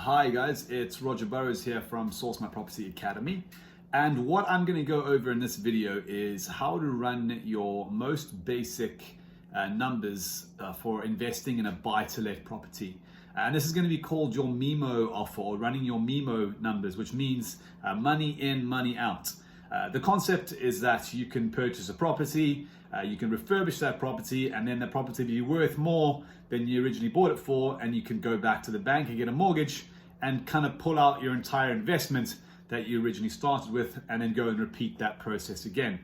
Hi guys, it's Roger Burrows here from Source My Property Academy. And what I'm going to go over in this video is how to run your most basic numbers for investing in a buy-to-let property. And this is going to be called your MIMO offer, or running your MIMO numbers, which means money in, money out. The concept is that you can purchase a property, you can refurbish that property, and then the property will be worth more than you originally bought it for, and you can go back to the bank and get a mortgage and kind of pull out your entire investment that you originally started with, and then go and repeat that process again.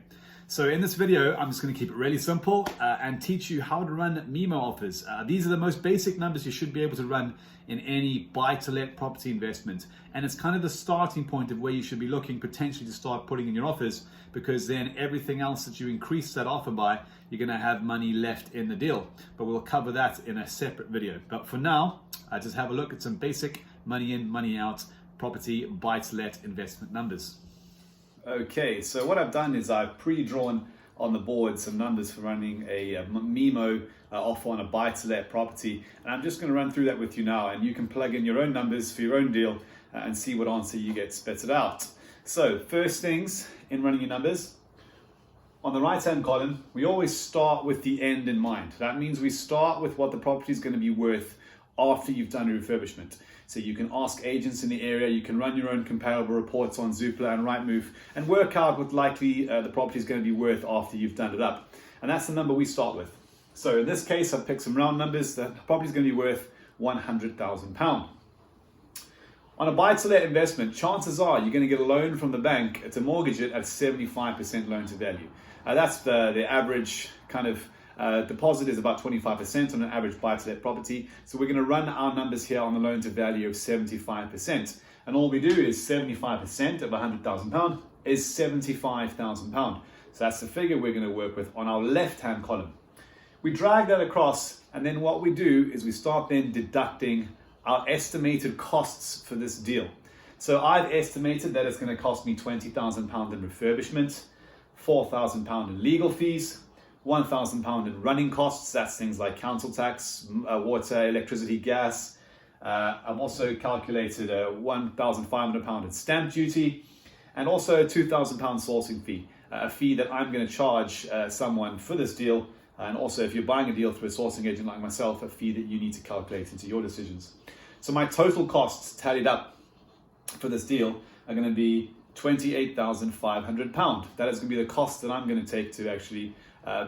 So in this video, I'm just going to keep it really simple and teach you how to run MIMO offers. These are the most basic numbers you should be able to run in any buy-to-let property investment. And it's kind of the starting point of where you should be looking potentially to start putting in your offers, because then everything else that you increase that offer by, you're going to have money left in the deal. But we'll cover that in a separate video. But for now, just have a look at some basic money in, money out property buy-to-let investment numbers. Okay, so what I've done is I've pre-drawn on the board some numbers for running a MIMO offer on a buy-to-let property, and I'm just going to run through that with you now, and you can plug in your own numbers for your own deal and see what answer you get spitted out. So first things in running your numbers, on the right hand column, we always start with the end in mind. That means we start with what the property is going to be worth after you've done a refurbishment. So you can ask agents in the area, you can run your own comparable reports on Zoopla and Rightmove and work out what likely the property is going to be worth after you've done it up. And that's the number we start with. So in this case, I've picked some round numbers. The property is going to be worth £100,000. On a buy-to-let investment, chances are you're going to get a loan from the bank to mortgage it at 75% loan to value. That's the average kind of deposit is about 25% on an average buy-to-let property. So we're going to run our numbers here on the loan to value of 75%. And all we do is 75% of £100,000 is £75,000. So that's the figure we're going to work with on our left-hand column. We drag that across, and then what we do is we start then deducting our estimated costs for this deal. So I've estimated that it's going to cost me £20,000 in refurbishment, £4,000 in legal fees, £1,000 in running costs. That's things like council tax, water, electricity, gas. I've also calculated a £1,500 in stamp duty, and also a £2,000 sourcing fee, a fee that I'm going to charge someone for this deal. And also, if you're buying a deal through a sourcing agent like myself, a fee that you need to calculate into your decisions. So my total costs tallied up for this deal are going to be £28,500. That is going to be the cost that I'm going to take to actually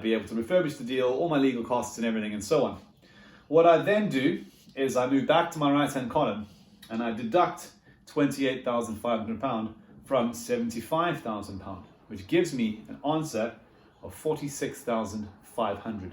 be able to refurbish the deal, all my legal costs and everything and so on. What I then do is I move back to my right hand column and I deduct £28,500 from £75,000, which gives me an answer of £46,500.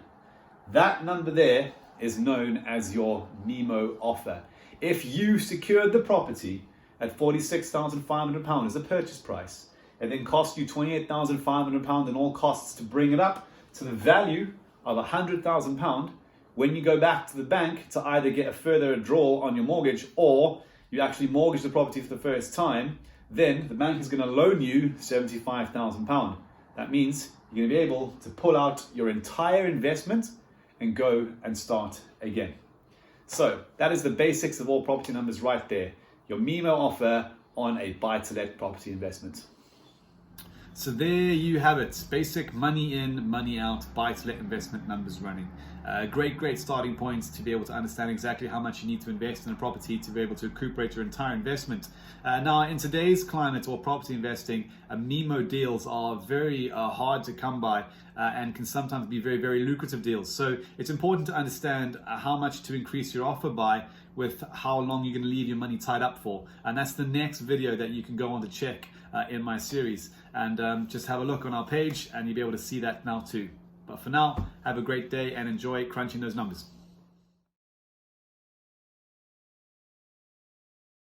That number there is known as your MIMO offer. If you secured the property at £46,500 as a purchase price, it then cost you £28,500 in all costs to bring it up to the value of £100,000. When you go back to the bank to either get a further draw on your mortgage, or you actually mortgage the property for the first time, then the bank is going to loan you £75,000. That means you're going to be able to pull out your entire investment and go and start again. So that is the basics of all property numbers right there. Your MIMO offer on a buy-to-let property investment. So there you have it. Basic money in, money out, buy-to-let investment numbers running. Great starting points to be able to understand exactly how much you need to invest in a property to be able to recuperate your entire investment. Now, in today's climate or property investing, MIMO deals are very hard to come by and can sometimes be very lucrative deals. So it's important to understand how much to increase your offer by with how long you're going to leave your money tied up for. And that's the next video that you can go on to check in my series. And just have a look on our page and you'll be able to see that now too. But for now, have a great day and enjoy crunching those numbers.